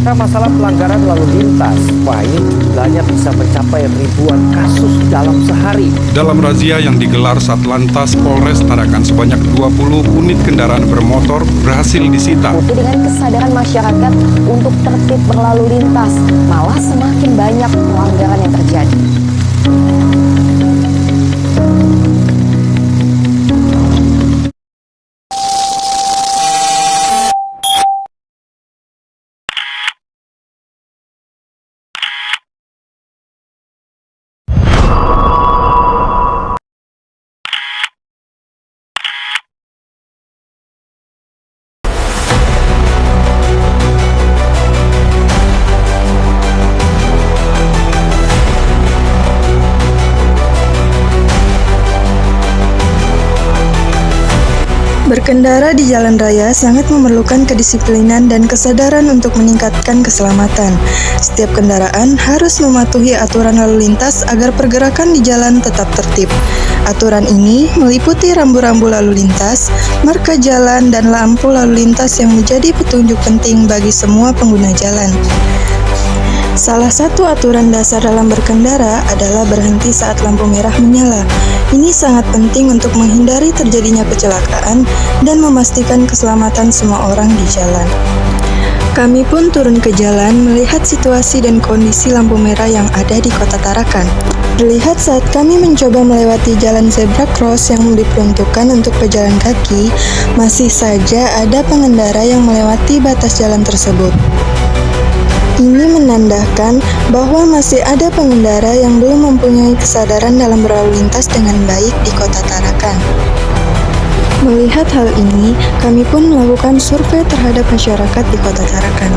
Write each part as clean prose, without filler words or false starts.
Bicara masalah pelanggaran lalu lintas, wah ini jumlahnya bisa mencapai ribuan kasus dalam sehari. Dalam razia yang digelar Satlantas Polres Tarakan, sebanyak 20 unit kendaraan bermotor berhasil disita. Dengan kesadaran masyarakat untuk tertib berlalu lintas, malah semakin banyak pelanggaran yang terjadi. Berkendara di jalan raya sangat memerlukan kedisiplinan dan kesadaran untuk meningkatkan keselamatan. Setiap kendaraan harus mematuhi aturan lalu lintas agar pergerakan di jalan tetap tertib. Aturan ini meliputi rambu-rambu lalu lintas, marka jalan, dan lampu lalu lintas yang menjadi petunjuk penting bagi semua pengguna jalan. Salah satu aturan dasar dalam berkendara adalah berhenti saat lampu merah menyala. Ini sangat penting untuk menghindari terjadinya kecelakaan dan memastikan keselamatan semua orang di jalan. Kami pun turun ke jalan melihat situasi dan kondisi lampu merah yang ada di Kota Tarakan. Terlihat saat kami mencoba melewati jalan zebra cross yang diperuntukkan untuk pejalan kaki, masih saja ada pengendara yang melewati batas jalan tersebut. Ini menandakan bahwa masih ada pengendara yang belum mempunyai kesadaran dalam berlalu lintas dengan baik di Kota Tarakan. Melihat hal ini, kami pun melakukan survei terhadap masyarakat di Kota Tarakan.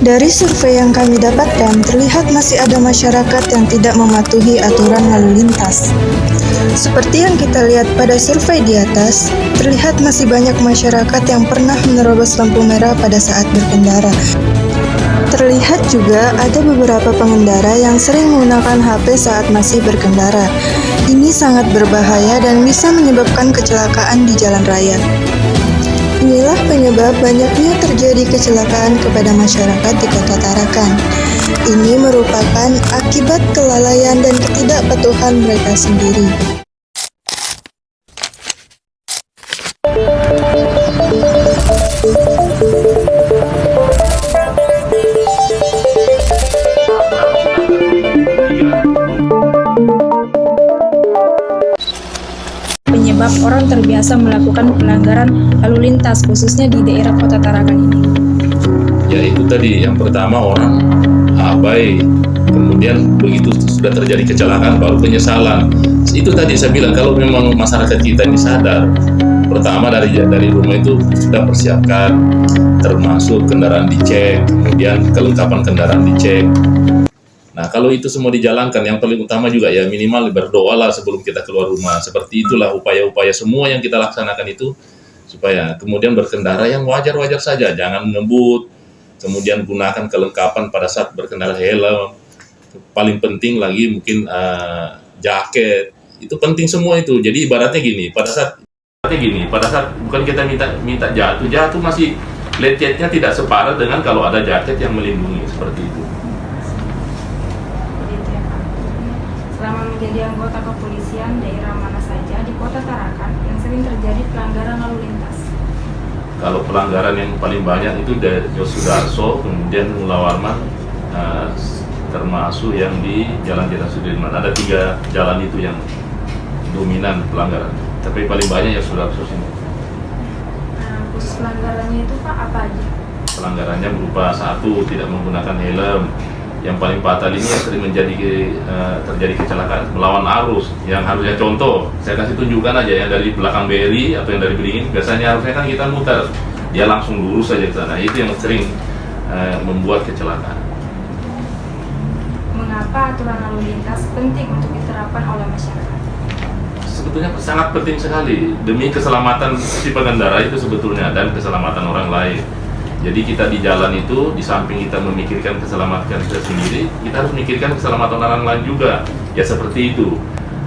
Dari survei yang kami dapatkan, terlihat masih ada masyarakat yang tidak mematuhi aturan lalu lintas. Seperti yang kita lihat pada survei di atas, terlihat masih banyak masyarakat yang pernah menerobos lampu merah pada saat berkendara. Terlihat juga ada beberapa pengendara yang sering menggunakan HP saat masih berkendara. Ini sangat berbahaya dan bisa menyebabkan kecelakaan di jalan raya. Inilah penyebab banyaknya terjadi kecelakaan kepada masyarakat di Kota Tarakan. Ini merupakan akibat kelalaian dan ketidakpatuhan mereka sendiri. Penyebab orang terbiasa melakukan pelanggaran lalu lintas khususnya di daerah Kota Tarakan ini. Ya itu tadi, yang pertama orang abai, kemudian begitu sudah terjadi kecelakaan baru penyesalan. Itu tadi saya bilang, kalau memang masyarakat kita ini sadar, pertama dari rumah itu sudah persiapkan, termasuk kendaraan dicek, kemudian kelengkapan kendaraan dicek. Nah, kalau itu semua dijalankan, yang paling utama juga ya minimal berdoalah sebelum kita keluar rumah. Seperti itulah upaya-upaya semua yang kita laksanakan itu, supaya kemudian berkendara yang wajar-wajar saja, jangan ngebut, kemudian gunakan kelengkapan pada saat berkendara, helm, paling penting lagi mungkin jaket, itu penting semua itu. Jadi ibaratnya gini, pada saat bukan kita minta jatuh masih lecetnya tidak separah dengan kalau ada jaket yang melindungi, seperti itu. Selama menjadi anggota kepolisian, daerah mana saja di Kota Tarakan yang sering terjadi pelanggaran lalu lintas? Kalau pelanggaran yang paling banyak itu dari Yosudarso, kemudian Mula Warman, termasuk yang di Jalan Jenderal Sudirman. Ada 3 jalan itu yang dominan pelanggaran, tapi paling banyak Yosudarso sini. Khusus pelanggarannya itu Pak, apa aja? Pelanggarannya berupa 1, tidak menggunakan helm. Yang paling fatal ini yang sering terjadi kecelakaan melawan arus, yang harusnya contoh, saya kasih tunjukkan aja yang dari belakang BRI atau yang dari Beringin, biasanya harusnya kan kita muter, dia langsung lurus saja ke sana, itu yang sering membuat kecelakaan. Mengapa aturan lalu lintas penting untuk diterapkan oleh masyarakat? Sebetulnya sangat penting sekali demi keselamatan si pengendara itu sebetulnya dan keselamatan orang lain. Jadi kita di jalan itu, di samping kita memikirkan keselamatan kita sendiri, kita harus memikirkan keselamatan orang lain juga. Ya seperti itu.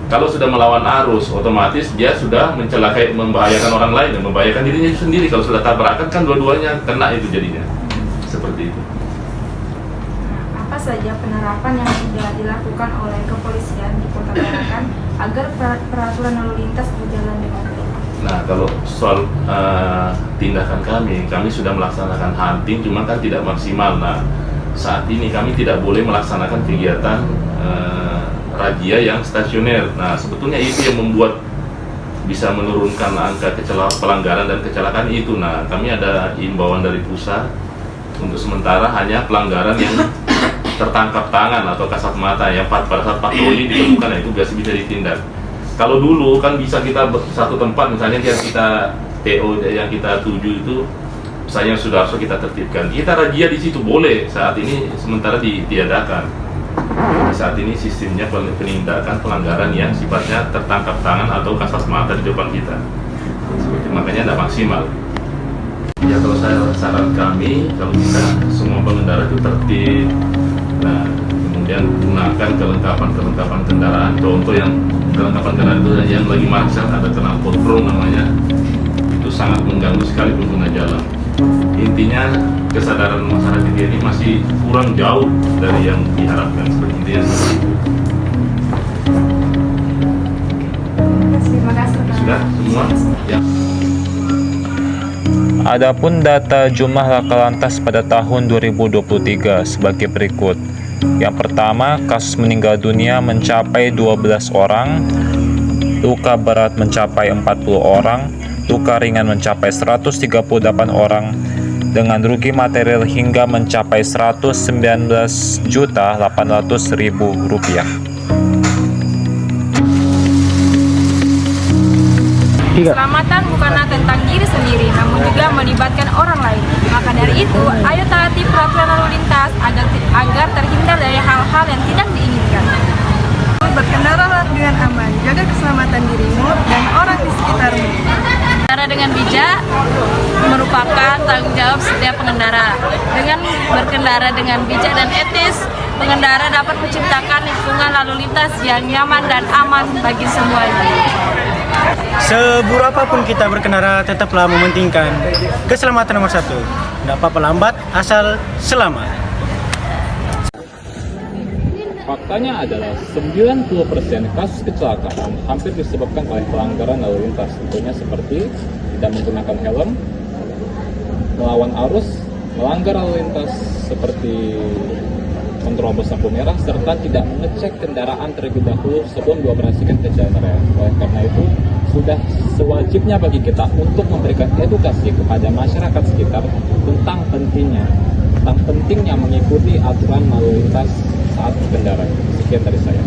Kalau sudah melawan arus, otomatis dia sudah membahayakan orang lain dan membahayakan dirinya sendiri. Kalau sudah tabrakan kan dua-duanya kena itu jadinya. Seperti itu. saja penerapan yang sudah dilakukan oleh kepolisian di Kota Tarakan agar peraturan lalu lintas berjalan dengan baik? Nah, kalau soal tindakan kami sudah melaksanakan hunting, cuma kan tidak maksimal. Nah, saat ini kami tidak boleh melaksanakan kegiatan razia yang stasioner. Nah, sebetulnya itu yang membuat bisa menurunkan angka pelanggaran dan kecelakaan itu. Nah, kami ada imbauan dari pusat untuk sementara hanya pelanggaran yang tertangkap tangan atau kasat mata yang pada saat patroli ditemukan, itu biasa bisa ditindak. Kalau dulu kan bisa kita satu tempat, misalnya yang kita TO yang kita tuju itu, misalnya Sudarso kita tertibkan, kita razia di situ boleh. Saat ini sementara ditiadakan. Saat ini sistemnya penindakan pelanggaran yang sifatnya tertangkap tangan atau kasat mata di depan kita. Makanya tidak maksimal. Ya, kalau saya saran kami, kalau kita semua pengendara itu tertib. Nah, kemudian gunakan kelengkapan kendaraan. Contoh yang kelengkapan kendaraan itu yang lagi macet, ada knalpot pro namanya, itu sangat mengganggu sekali pengguna jalan. Intinya kesadaran masyarakat ini masih kurang jauh dari yang diharapkan, seperti itu. Terima kasih. Sudah semua? Ya. Adapun data jumlah laka lantas pada tahun 2023 sebagai berikut. Yang pertama, kasus meninggal dunia mencapai 12 orang, luka berat mencapai 40 orang, luka ringan mencapai 138 orang, dengan rugi material hingga mencapai Rp119.800.000. Keselamatan bukanlah tentang diri sendiri, namun juga melibatkan orang lain. Maka dari itu, ayo taati peraturan lalu lintas agar terhindar dari hal-hal yang tidak diinginkan. Berkendaralah dengan aman, jaga keselamatan dirimu dan orang di sekitarmu. Berkendara dengan bijak merupakan tanggung jawab setiap pengendara. Dengan berkendara dengan bijak dan etis, pengendara dapat menciptakan lingkungan lalu lintas yang nyaman dan aman bagi semuanya. Seburuk apapun kita berkendara, tetaplah mementingkan keselamatan nomor satu. Tidak apa-apa lambat, asal selamat. Faktanya adalah 90% kasus kecelakaan hampir disebabkan oleh pelanggaran lalu lintas. Tentunya seperti tidak menggunakan helm, melawan arus, melanggar lalu lintas seperti menerobos lampu merah, serta tidak mengecek kendaraan terlebih dahulu sebelum dioperasikan ke jalan raya. Oleh karena itu, sudah sewajibnya bagi kita untuk memberikan edukasi kepada masyarakat sekitar tentang pentingnya mengikuti aturan lalu lintas saat berkendara. Sekian dari saya.